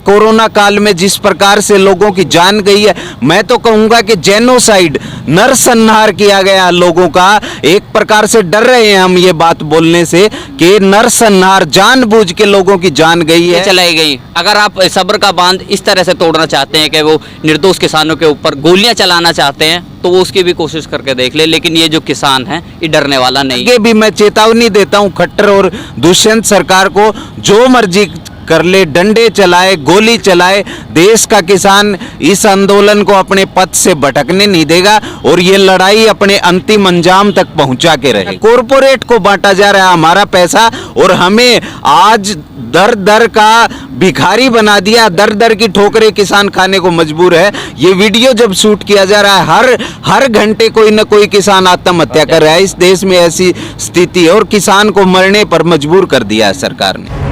Corona काल में जिस प्रकार से लोगों की जान गई है, मैं तो कहूंगा कि जेनोसाइड, नरसंहार किया गया लोगों का। एक प्रकार से डर रहे हैं हम ये बात बोलने से कि नरसंहार, जानबूझ के लोगों की जान गई है, चलाई गई। अगर आप सब्र का बांध इस तरह से तोड़ना चाहते हैं कि वो निर्दोष किसानों के ऊपर गोलियां चलाना चाहते हैं, तो वो उसकी भी कोशिश करके देख ले, लेकिन ये जो किसान है ये डरने वाला नहीं। आगे भी मैं चेतावनी देता हूं खट्टर और दुष्यंत सरकार को, जो मर्जी कर ले, डंडे चलाए, गोली चलाए, देश का किसान इस आंदोलन को अपने पथ से भटकने नहीं देगा और ये लड़ाई अपने अंतिम अंजाम तक पहुंचा के रहे। कॉरपोरेट को बांटा जा रहा है हमारा पैसा और हमें आज दर दर का भिखारी बना दिया, दर दर की ठोकरें किसान खाने को मजबूर है। ये वीडियो जब शूट किया जा रहा है, हर घंटे कोई न कोई किसान आत्महत्या कर रहा है। इस देश में ऐसी स्थिति है और किसान को मरने पर मजबूर कर दिया है सरकार ने।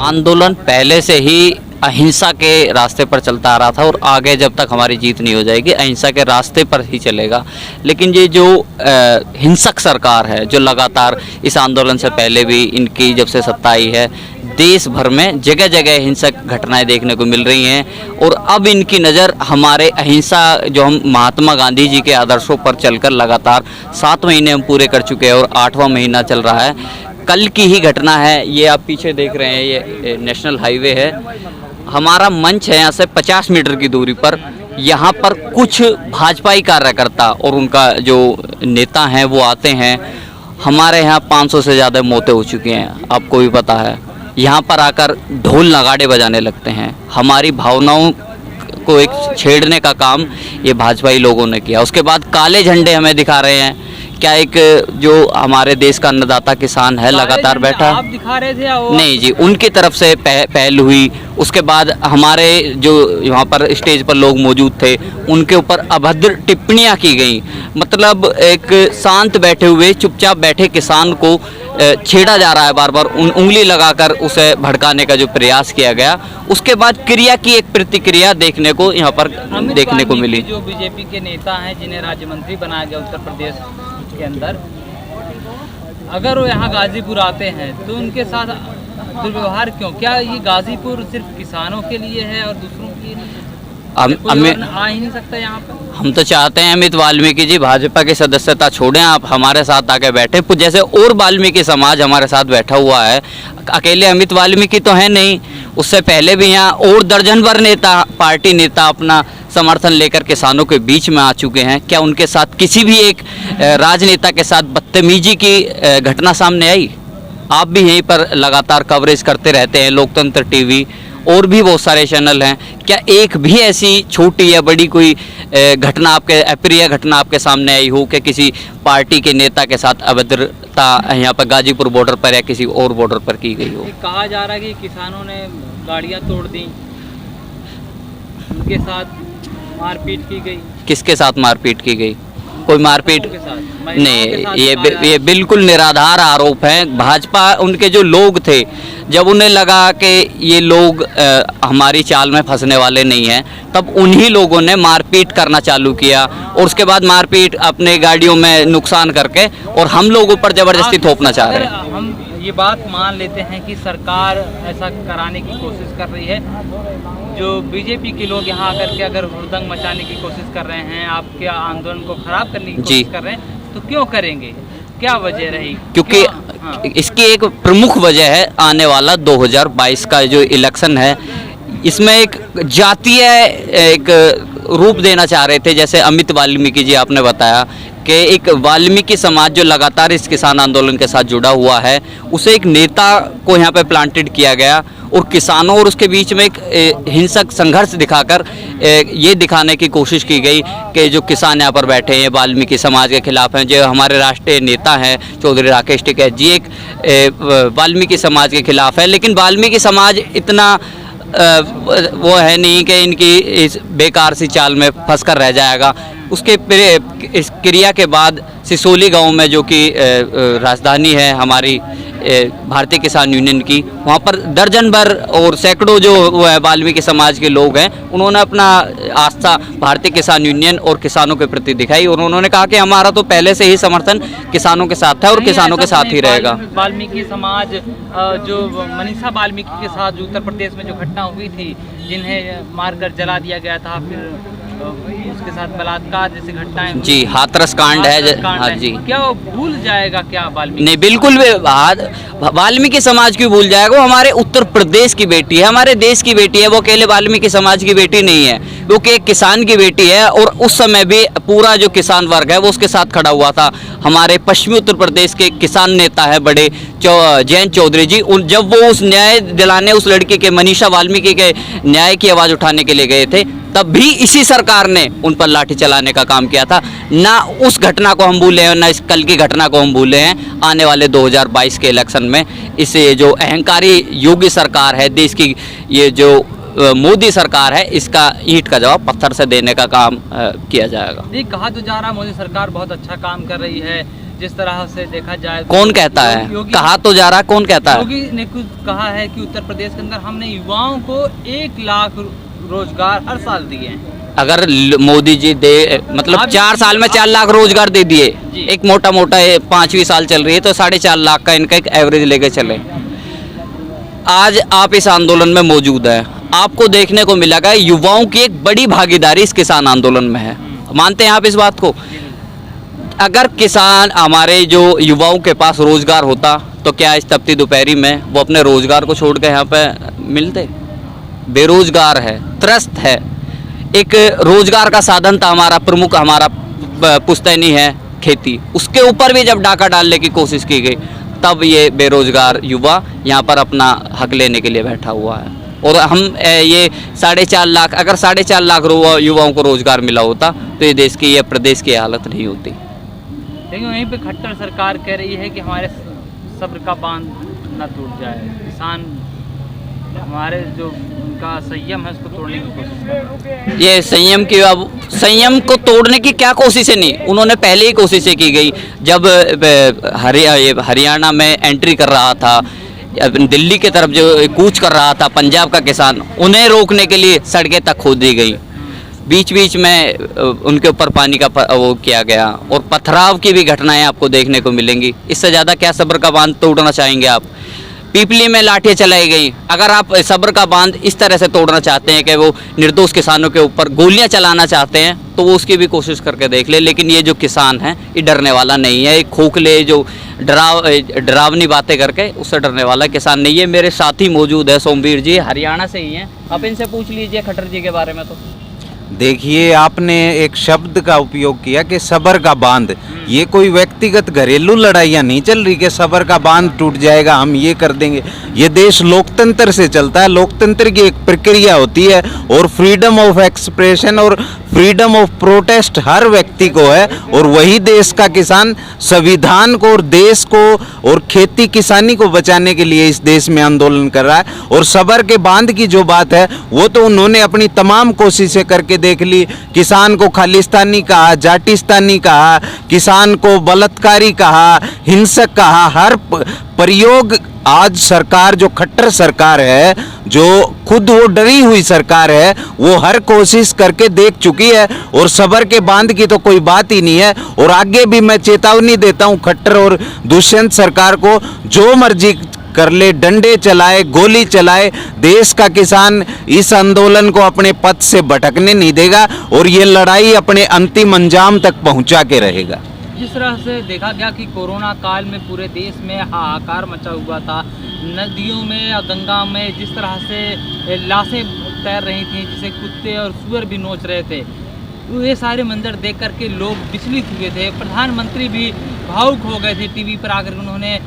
आंदोलन पहले से ही अहिंसा के रास्ते पर चलता आ रहा था और आगे जब तक हमारी जीत नहीं हो जाएगी अहिंसा के रास्ते पर ही चलेगा। लेकिन ये जो हिंसक सरकार है, जो लगातार इस आंदोलन से पहले भी इनकी जब से सत्ता आई है, देश भर में जगह जगह हिंसक घटनाएं देखने को मिल रही हैं और अब इनकी नज़र हमारे अहिंसा, जो हम महात्मा गांधी जी के आदर्शों पर चलकर लगातार 7 महीने हम पूरे कर चुके हैं और 8वां महीना चल रहा है। कल की ही घटना है, ये आप पीछे देख रहे हैं, ये नेशनल हाईवे है। हमारा मंच है यहाँ से 50 मीटर की दूरी पर। यहाँ पर कुछ भाजपाई कार्यकर्ता और उनका जो नेता हैं वो आते हैं। हमारे यहाँ 500 से ज़्यादा मौतें हो चुकी हैं, आपको भी पता है। यहाँ पर आकर ढोल नगाड़े बजाने लगते हैं। हमारी भावनाओं को एक छेड़ने का काम ये भाजपाई लोगों ने किया। उसके बाद काले झंडे हमें दिखा रहे हैं। क्या एक जो हमारे देश का अन्नदाता किसान है लगातार बैठा, आप दिखा रहे थे वो? नहीं जी, उनकी तरफ से पहल हुई। उसके बाद हमारे जो यहाँ पर स्टेज पर लोग मौजूद थे उनके ऊपर अभद्र टिप्पणियाँ की गई। मतलब एक शांत बैठे हुए, चुपचाप बैठे किसान को छेड़ा जा रहा है, बार बार उंगली लगाकर उसे भड़काने का जो प्रयास किया गया। उसके बाद क्रिया की एक प्रतिक्रिया देखने को यहाँ पर देखने को मिली। जो बीजेपी के नेता हैं जिन्हें राज्य मंत्री बनाया गया उत्तर प्रदेश के अंदर, अगर वो यहाँ गाजीपुर आते हैं तो उनके साथ दुर्व्यवहार क्यों? क्या ये गाजीपुर सिर्फ किसानों के लिए है और दूसरों के लिए नहीं? हमें आ ही नहीं सकता यहाँ पर। हम तो चाहते हैं अमित वाल्मीकि जी भाजपा की सदस्यता छोड़ें, आप हमारे साथ आके बैठे, जैसे और वाल्मीकि समाज हमारे साथ बैठा हुआ है। अकेले अमित वाल्मीकि तो है नहीं, उससे पहले भी यहाँ और दर्जन भर नेता, पार्टी नेता अपना समर्थन लेकर किसानों के बीच में आ चुके हैं। क्या उनके साथ किसी भी एक राजनेता के साथ बदतमीजी की घटना सामने आई? आप भी यहीं पर लगातार कवरेज करते रहते हैं, लोकतंत्र टीवी और भी बहुत सारे चैनल हैं। क्या एक भी ऐसी छोटी या बड़ी कोई घटना, आपके अप्रिय घटना आपके सामने आई हो कि किसी पार्टी के नेता के साथ अभद्रता यहाँ पर गाजीपुर बॉर्डर पर या किसी और बॉर्डर पर की गई हो? कहा जा रहा है कि किसानों ने गाड़ियाँ तोड़ दी, उनके साथ मारपीट की गई। किसके साथ मारपीट की गई? कोई मारपीट नहीं, ये बिल्कुल निराधार आरोप है। भाजपा, उनके जो लोग थे, जब उन्हें लगा कि ये लोग हमारी चाल में फंसने वाले नहीं हैं, तब उन्हीं लोगों ने मारपीट करना चालू किया और उसके बाद मारपीट अपने गाड़ियों में नुकसान करके और हम लोगों पर जबरदस्ती थोपना चाह रहे हैं। हम ये बात मान लेते हैं कि सरकार ऐसा कराने की कोशिश कर रही है, जो बीजेपी के लोग यहाँ आकर के अगर हुड़दंग मचाने की कोशिश कर रहे हैं, आपके आंदोलन को खराब करने की कोशिश कर रहे हैं, तो क्यों करेंगे? क्या वजह रही? क्योंकि इसकी एक प्रमुख वजह है आने वाला 2022 का जो इलेक्शन है, इसमें एक जातीय एक रूप देना चाह रहे थे। जैसे अमित वाल्मीकि जी, आपने बताया कि एक वाल्मीकि समाज जो लगातार इस किसान आंदोलन के साथ जुड़ा हुआ है, उसे एक नेता को यहाँ पे प्लांटेड किया गया और किसानों और उसके बीच में एक हिंसक संघर्ष दिखाकर ये दिखाने की कोशिश की गई कि जो किसान यहाँ पर बैठे हैं वाल्मीकि समाज के खिलाफ हैं। जो हमारे राष्ट्रीय नेता हैं चौधरी राकेश टिकैत जी, एक वाल्मीकि समाज के खिलाफ है। लेकिन वाल्मीकि समाज इतना वो है नहीं कि इनकी इस बेकार सी चाल में फंस कर रह जाएगा। इस क्रिया के बाद सिसोली गांव में, जो कि राजधानी है हमारी भारतीय किसान यूनियन की, वहाँ पर दर्जन भर और सैकड़ों जो वाल्मीकि समाज के लोग हैं, उन्होंने अपना आस्था भारतीय किसान यूनियन और किसानों के प्रति दिखाई और उन्होंने कहा कि हमारा तो पहले से ही समर्थन किसानों के साथ है और किसानों के साथ ही रहेगा। वाल्मीकि समाज जो मनीषा वाल्मीकि के साथ जो उत्तर प्रदेश में जो घटना हुई थी, जिन्हें मारकर जला दिया गया था, फिर उसके साथ बलात्कार जैसी घटनाएं जी, हाथरस कांड है। हाँ जी, क्या वो भूल जाएगा क्या वाल्मीकि? नहीं, बिल्कुल भी वाल्मीकि समाज क्यों भूल जाएगा? वो हमारे उत्तर प्रदेश की बेटी है, हमारे देश की बेटी है। वो अकेले वाल्मीकि समाज की बेटी नहीं है, वो कि एक किसान की बेटी है। और उस समय भी पूरा जो किसान वर्ग है वो उसके साथ खड़ा हुआ था। हमारे पश्चिमी उत्तर प्रदेश के किसान नेता है बड़े जयंत चौधरी जी, जब वो उस न्याय दिलाने उस लड़की के, मनीषा वाल्मीकि के न्याय की आवाज़ उठाने के लिए गए थे, तब भी इसी सरकार ने उन पर लाठी चलाने का काम किया था। ना उस घटना को हम भूले हैं, ना इस कल की घटना को हम भूले हैं। आने वाले 2022 के इलेक्शन में इस जो अहंकारी योगी सरकार है, देश की ये जो मोदी सरकार है, इसका ईंट का जवाब पत्थर से देने का काम किया जाएगा। ये कहा तो जा रहा मोदी सरकार बहुत अच्छा काम कर रही है, जिस तरह से देखा जाए। कौन कहता है? कहा तो जा रहा, कौन कहता है? योगी ने कुछ कहा है कि उत्तर प्रदेश के अंदर हमने युवाओं को 1 लाख रोजगार हर साल दिए हैं। अगर मोदी जी दे, मतलब 4 साल में 4 लाख रोजगार दे दिए, एक मोटा 5वीं साल चल रही है तो 4.5 लाख का इनका एक एवरेज लेके चले। आज आप इस आंदोलन में मौजूद है, आपको देखने को मिलेगा युवाओं की एक बड़ी भागीदारी इस किसान आंदोलन में है। मानते हैं आप इस बात को? अगर किसान, हमारे जो युवाओं के पास रोजगार होता तो क्या इस तपती दोपहरी में वो अपने रोजगार को छोड़ के यहाँ पे मिलते? बेरोजगार है, त्रस्त है। एक रोजगार का साधन था हमारा प्रमुख, हमारा पुश्तैनी है खेती, उसके ऊपर भी जब डाका डालने की कोशिश की गई, तब ये बेरोजगार युवा यहाँ पर अपना हक लेने के लिए बैठा हुआ है। और हम ये 4.5 लाख, अगर 4.5 लाख युवाओं को रोजगार मिला होता तो ये देश की, ये प्रदेश की हालत नहीं होती। लेकिन वहीं पे खट्टर सरकार कह रही है कि हमारे सब्र का बांध न टूट जाए, किसान हमारे जो उनका संयम है उसको तोड़ने की कोशिश कर रहे हैं। ये संयम को तोड़ने की क्या कोशिशें नहीं, उन्होंने पहले ही कोशिशें की गई। जब हरियाणा में एंट्री कर रहा था, दिल्ली की तरफ जो कूच कर रहा था पंजाब का किसान, उन्हें रोकने के लिए सड़कें तक खोद दी गई। बीच बीच में उनके ऊपर पानी का वो किया गया और पथराव की भी घटनाएं आपको देखने को मिलेंगी। इससे ज़्यादा क्या सब्र का बांध तोड़ना चाहेंगे आप? पीपली में लाठियाँ चलाई गई। अगर आप सब्र का बांध इस तरह से तोड़ना चाहते हैं कि वो निर्दोष किसानों के ऊपर गोलियां चलाना चाहते हैं, तो वो उसकी भी कोशिश करके देख ले। लेकिन ये जो किसान है ये डरने वाला नहीं है। एक खोखले जो डरावनी बातें करके उससे डरने वाला किसान नहीं है। मेरे साथी मौजूद है, सोमवीर जी हरियाणा से ही हैं, आप इनसे पूछ लीजिए खट्टर जी के बारे में। तो देखिए, आपने एक शब्द का उपयोग किया कि सबर का बांध। ये कोई व्यक्तिगत घरेलू लड़ाइयाँ नहीं चल रही कि सबर का बांध टूट जाएगा, हम ये कर देंगे। ये देश लोकतंत्र से चलता है, लोकतंत्र की एक प्रक्रिया होती है और फ्रीडम ऑफ एक्सप्रेशन और फ्रीडम ऑफ प्रोटेस्ट हर व्यक्ति को है। और वही देश का किसान संविधान को और देश को और खेती किसानी को बचाने के लिए इस देश में आंदोलन कर रहा है। और सबर के बांध की जो बात है वो तो उन्होंने अपनी तमाम कोशिशें करके देख ली। किसान को खालिस्तानी कहा, जाटिस्तानी कहा, किसान को बलात्कारी कहा, हिंसक कहा, हर प्रयोग आज सरकार जो खट्टर सरकार है, जो खुद वो डरी हुई सरकार है, वो हर कोशिश करके देख चुकी है। और सबर के बांध की तो कोई बात ही नहीं है। और आगे भी मैं चेतावनी देता हूँ खट्टर और दुष्यंत सरकार को, जो मर्जी कर ले, डंडे चलाए, गोली चलाए, देश का किसान इस आंदोलन को अपने पथ से भटकने नहीं देगा और ये लड़ाई अपने अंतिम अंजाम तक पहुंचा के रहेगा। जिस तरह से देखा गया कि कोरोना काल में पूरे देश में हाहाकार मचा हुआ था, नदियों में या गंगा में जिस तरह से लाशें तैर रही थीं, जिसे कुत्ते और सूअर भी नोच रहे थे, ये सारे मंजर देख करके लोग विचलित हुए थे। प्रधानमंत्री भी भावुक हो गए थे। टीवी पर आकर उन्होंने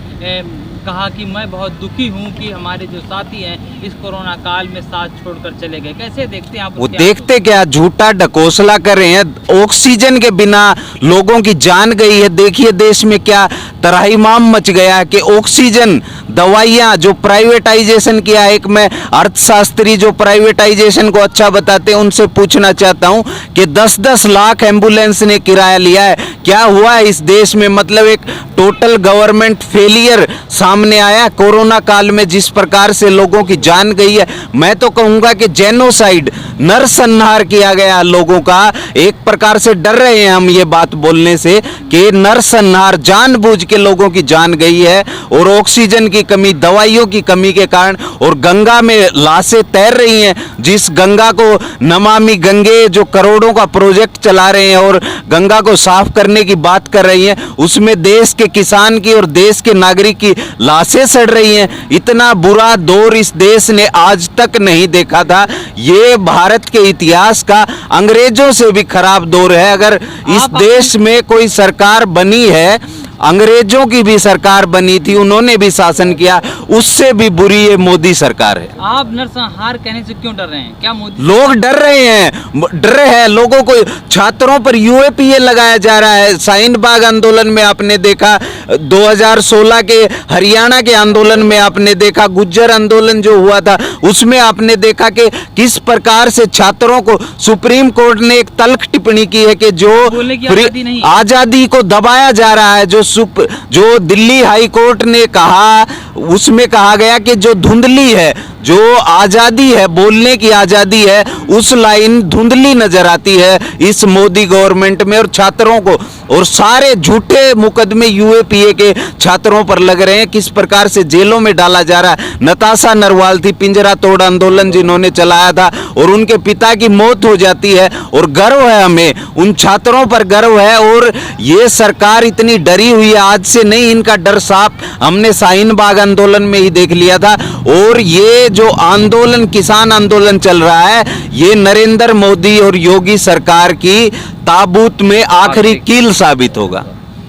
कहा कि मैं बहुत दुखी हूं कि हमारे जो साथी हैं इस कोरोना काल में साथ छोड़कर चले गए। कैसे देखते हैं आप? वो देखते क्या, झूठा ढकोसला कर रहे हैं। ऑक्सीजन के बिना लोगों की जान गई है। देखिए देश में क्या तराहीमाम मच गया है कि ऑक्सीजन, दवाइयाँ जो प्राइवेटाइजेशन किया। एक मैं अर्थशास्त्री जो प्राइवेटाइजेशन को अच्छा बताते हैं उनसे पूछना चाहता हूँ कि 10-10 लाख एम्बुलेंस ने किराया लिया है। क्या हुआ है इस देश में? मतलब एक टोटल गवर्नमेंट फेलियर सामने आया कोरोना काल में, जिस प्रकार से लोगों की जान गई है। मैं तो कहूँगा कि जेनोसाइड, नरसंहार किया गया लोगों का। एक प्रकार से डर रहे हैं हम ये बात बोलने से कि नरसंहार, जानबूझ के लोगों की जान गई है। और ऑक्सीजन की कमी, दवाइयों की कमी के कारण, और गंगा में लाशें तैर रही हैं। जिस गंगा को नमामि गंगे जो करोड़ों का प्रोजेक्ट चला रहे हैं और गंगा को साफ करने की बात कर रही हैं, उसमें देश के किसान की और देश के नागरिक की लाशें सड़ रही हैं। इतना बुरा दौर इस देश ने आज तक नहीं देखा था। ये भारत के इतिहास का अंग्रेजों से भी खराब दौर है। अगर इस देश में कोई सरकार बनी है, अंग्रेजों की भी सरकार बनी थी, उन्होंने भी शासन किया, उससे भी बुरी ये मोदी सरकार है। आप नरसंहार कहने से क्यों डर रहे हैं? क्या मोदी लोग डर रहे हैं लोगों को। छात्रों पर यूएपीए लगाया जा रहा है। शाहीन बाग आंदोलन में आपने देखा, 2016 के हरियाणा के आंदोलन में आपने देखा, गुज्जर आंदोलन जो हुआ था उसमें आपने देखा कि किस प्रकार से छात्रों को सुप्रीम कोर्ट ने एक तल्ख टिप्पणी की है कि जो बोलने की आजादी नहीं, आजादी को दबाया जा रहा है। जो दिल्ली हाई कोर्ट ने कहा, उसमें कहा गया कि जो धुंधली है, जो आजादी है, बोलने की आजादी है, उस लाइन धुंधली नजर आती है इस मोदी गवर्नमेंट में। और छात्रों को, और सारे झूठे मुकदमे यूएपीए के छात्रों पर लग रहे हैं। किस प्रकार से जेलों में डाला जा रहा है। नताशा नरवाल थी, पिंजरा तोड़ आंदोलन जिन्होंने चलाया था, और उनके पिता की मौत हो जाती है। और गर्व है हमें, उन छात्रों पर गर्व है। और ये सरकार इतनी डरी हुई है, आज से नहीं, इनका डर साफ हमने शाहीन बाग आंदोलन में ही देख लिया था। और ये जो आंदोलन, किसान आंदोलन चल रहा है, ये नरेंद्र मोदी और योगी सरकार की ताबूत में आखिरी कील साबित होगा।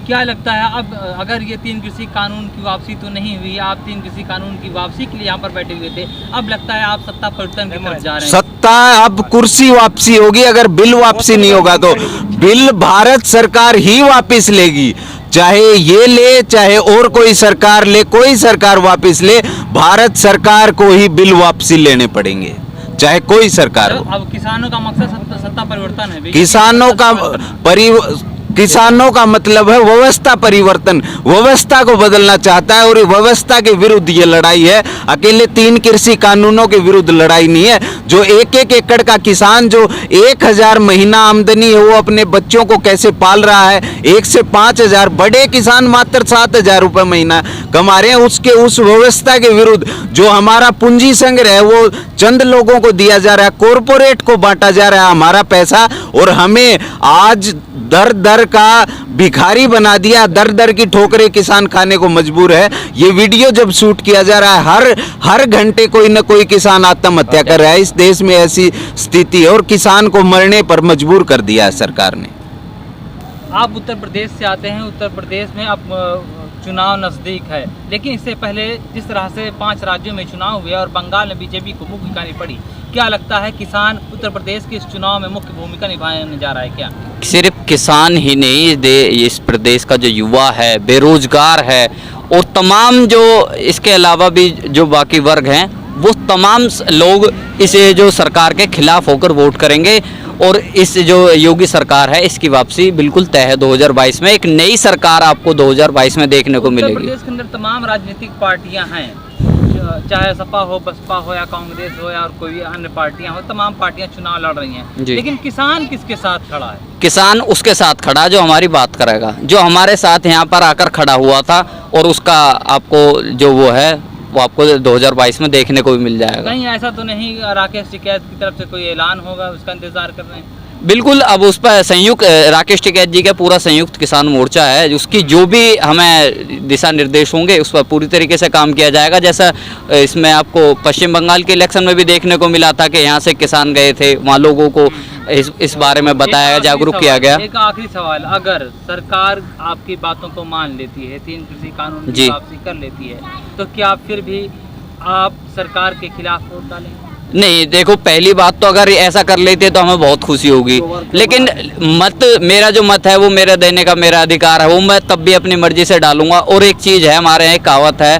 क्या लगता है अब अगर ये 3 कृषि कानून की वापसी तो नहीं हुई, आप 3 कृषि कानून की वापसी के लिए यहाँ पर बैठे हुए थे, अब लगता है आप सत्ता परिवर्तन की तरफ जा रहे हैं? सत्ता अब कुर्सी वापसी होगी। अगर बिल वापसी नहीं होगा तो बिल भारत सरकार ही वापस लेगी। चाहे ये ले, चाहे और कोई सरकार ले, कोई सरकार वापस ले, भारत सरकार को ही बिल वापसी लेने पड़ेंगे, चाहे कोई सरकार हो। अब किसानों का मकसद सत्ता परिवर्तन है। किसानों का मतलब है व्यवस्था परिवर्तन, व्यवस्था को बदलना चाहता है। और ये व्यवस्था के विरुद्ध ये लड़ाई है। अकेले 3 कृषि कानूनों के विरुद्ध लड़ाई नहीं है। जो 1-1 एकड़ का किसान, जो 1000 महीना आमदनी है, वो अपने बच्चों को कैसे पाल रहा है, 1 से 5000, बड़े किसान मात्र 7000 रुपये महीना कमा रहे हैं। उसके उस व्यवस्था के विरुद्ध जो हमारा पूंजी संग्रह है वो चंद लोगों को दिया जा रहा है, कॉरपोरेट को बांटा जा रहा है हमारा पैसा, और हमें आज दर दर का भिखारी बना दिया। दर दर की ठोकरें किसान खाने को मजबूर है। ये वीडियो जब शूट किया जा रहा है, हर घंटे कोई ना कोई किसान आत्महत्या कर रहा है। इस देश में ऐसी स्थिति है और किसान को मरने पर मजबूर कर दिया है सरकार ने। आप उत्तर प्रदेश से आते हैं, उत्तर प्रदेश में अब चुनाव नज़दीक है, लेकिन इससे पहले जिस तरह से 5 राज्यों में चुनाव हुए और बंगाल में बीजेपी को मुख्य भूमिका पड़ी, क्या लगता है किसान उत्तर प्रदेश के इस चुनाव में मुख्य भूमिका निभाने जा रहा है क्या? सिर्फ किसान ही नहीं, इस प्रदेश का जो युवा है, बेरोजगार है, और तमाम जो इसके अलावा भी जो बाकी वर्ग हैं, वो तमाम लोग इस जो सरकार के खिलाफ होकर वोट करेंगे। और इस जो योगी सरकार है, इसकी वापसी बिल्कुल तय है। 2022 में एक नई सरकार आपको 2022 में देखने को मिलेगी। उत्तर प्रदेश के अंदर तमाम राजनीतिक पार्टियां हैं, चाहे सपा हो, बसपा हो, या कांग्रेस हो, या और कोई भी अन्य पार्टियां हो, तमाम पार्टियां चुनाव लड़ रही हैं। लेकिन किसान किसके साथ खड़ा है? किसान उसके साथ खड़ा जो हमारी बात करेगा, जो हमारे साथ यहाँ पर आकर खड़ा हुआ था, और उसका आपको जो वो है वो आपको 2022 में देखने को भी मिल जाएगा। कहीं ऐसा तो नहीं राकेश टिकैत की तरफ से कोई ऐलान होगा, उसका इंतजार कर रहे हैं? बिल्कुल, अब उस पर संयुक्त राकेश टिकैत जी का पूरा संयुक्त किसान मोर्चा है, उसकी जो भी हमें दिशा निर्देश होंगे उस पर पूरी तरीके से काम किया जाएगा। जैसा इसमें आपको पश्चिम बंगाल के इलेक्शन में भी देखने को मिला था कि यहाँ से किसान गए थे, वहाँ लोगों को इस बारे में बताया, जागरूक किया गया। एक आखिरी सवाल, अगर सरकार आपकी बातों को मान लेती है, 3 कृषि कानून की वापसी कर लेती है, तो क्या फिर भी आप सरकार के खिलाफ वोट डालेंगे? नहीं देखो, पहली बात तो अगर ऐसा कर लेते तो हमें बहुत खुशी होगी, लेकिन मेरा जो मत है वो मेरा देने का मेरा अधिकार है, वो मैं तब भी अपनी मर्जी से डालूंगा। और एक चीज़ है, हमारे यहाँ एक कहावत है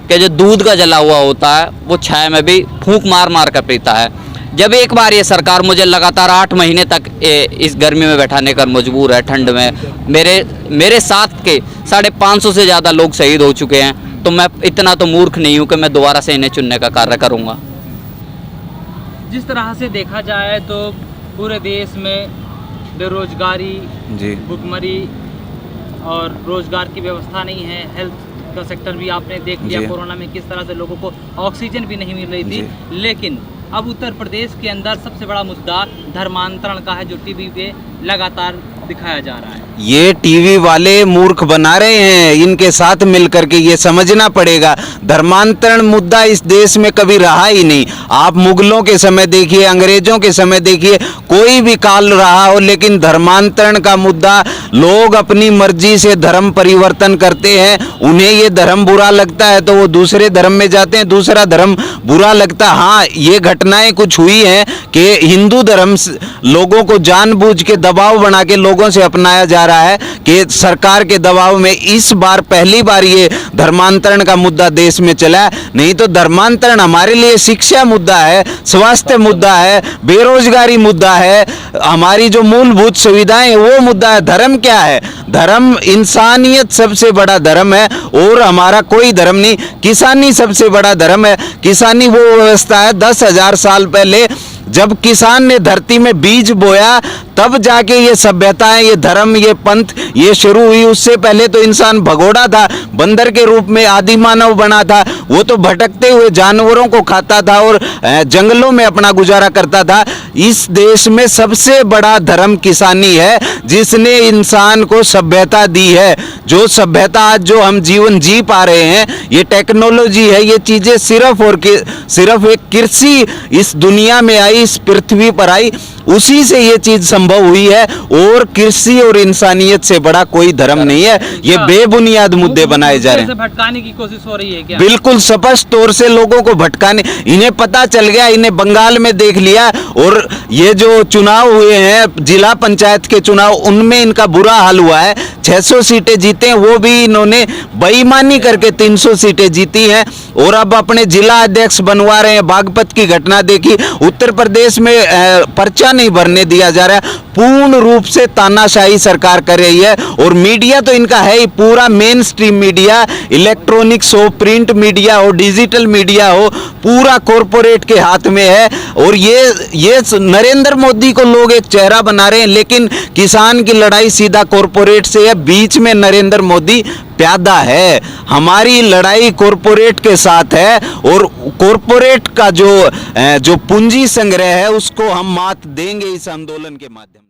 कि जो दूध का जला हुआ होता है वो छाया में भी फूंक मार मार कर पीता है। जब एक बार ये सरकार मुझे लगातार 8 महीने तक इस गर्मी में बैठाने कर मजबूर है, ठंड में मेरे साथ के 550 से ज़्यादा लोग शहीद हो चुके हैं, तो मैं इतना तो मूर्ख नहीं हूँ कि मैं दोबारा से इन्हें चुनने का कार्य करूँगा। जिस तरह से देखा जाए तो पूरे देश में बेरोजगारी, जी भुखमरी और रोजगार की व्यवस्था नहीं है। हेल्थ का सेक्टर भी आपने देख लिया, जी। कोरोना में किस तरह से लोगों को ऑक्सीजन भी नहीं मिल रही थी। लेकिन अब उत्तर प्रदेश के अंदर सबसे बड़ा मुद्दा धर्मांतरण का है, जो टीवी पे लगातार दिखाया जा रहा है। ये टीवी वाले मूर्ख बना रहे हैं, इनके साथ मिलकर के ये समझना पड़ेगा। धर्मांतरण मुद्दा इस देश में कभी रहा ही नहीं। आप मुगलों के समय देखिए, अंग्रेजों के समय देखिए, कोई भी काल रहा हो, लेकिन धर्मांतरण का मुद्दा, लोग अपनी मर्जी से धर्म परिवर्तन करते हैं। उन्हें ये धर्म बुरा लगता है तो वो दूसरे धर्म में जाते हैं, दूसरा धर्म बुरा लगता। हाँ, ये घटनाएं कुछ हुई हैं कि हिंदू धर्म लोगों को जानबूझ के दबाव बना के लोगों से अपनाया जा रहा है कि सरकार के दबाव में इस बार पहली बार ये धर्मांतरण का मुद्दा देश में चला है। नहीं तो धर्मांतरण हमारे लिए शिक्षा मुद्दा है, स्वास्थ्य मुद्दा है, बेरोजगारी मुद्दा है, हमारी जो मूलभूत सुविधाएं वो मुद्दा है। धर्म क्या है? धर्म इंसानियत सबसे बड़ा धर्म है और हमारा कोई धर्म नहीं। किसानी सबसे बड़ा धर्म है। किसानी वो व्यवस्था है 10,000 साल पहले जब किसान ने धरती में बीज बोया, तब जाके ये सभ्यताएं, ये धर्म, ये पंथ ये शुरू हुई। उससे पहले तो इंसान भगोड़ा था, बंदर के रूप में आदि मानव बना था। वो तो भटकते हुए जानवरों को खाता था और जंगलों में अपना गुजारा करता था। इस देश में सबसे बड़ा धर्म किसानी है, जिसने इंसान को सभ्यता दी है। जो सभ्यता आज जो हम जीवन जी पा रहे हैं, ये टेक्नोलॉजी है, ये चीजें सिर्फ और सिर्फ एक कृषि इस दुनिया में आई, इस पृथ्वी पर आई, उसी से ये चीज संभव हुई है। और कृषि और इंसानियत से बड़ा कोई धर्म नहीं है। ये बेबुनियाद मुद्दे बनाए जा रहे हैं। भटकाने की कोशिश हो रही है क्या? बिल्कुल स्पष्ट तौर से लोगों को भटकाने, इन्हें पता चल गया, इन्हें बंगाल में देख लिया। और ये जो चुनाव हुए हैं, जिला पंचायत के चुनाव, उनमें इनका बुरा हाल हुआ है। 600 सीटें जीते हैं, वो भी इन्होंने बेईमानी करके 300 सीटें जीती हैं। और अब अपने जिला अध्यक्ष बनवा रहे हैं। बागपत की घटना देखी, उत्तर प्रदेश में पर्चा नहीं भरने दिया जा रहा है। पूर्ण रूप से तानाशाही सरकार कर रही है। और मीडिया तो इनका है ही, पूरा मेन स्ट्रीम मीडिया, इलेक्ट्रॉनिक्स हो, प्रिंट मीडिया हो, डिजिटल मीडिया हो, पूरा कॉरपोरेट के हाथ में है। और ये नरेंद्र मोदी को लोग एक चेहरा बना रहे हैं, लेकिन किसान की लड़ाई सीधा कॉरपोरेट से है। बीच में नरेंद्र मोदी प्यादा है। हमारी लड़ाई कॉरपोरेट के साथ है और कॉरपोरेट का जो पूंजी संग्रह है उसको हम मात देंगे इस आंदोलन के माध्यम से।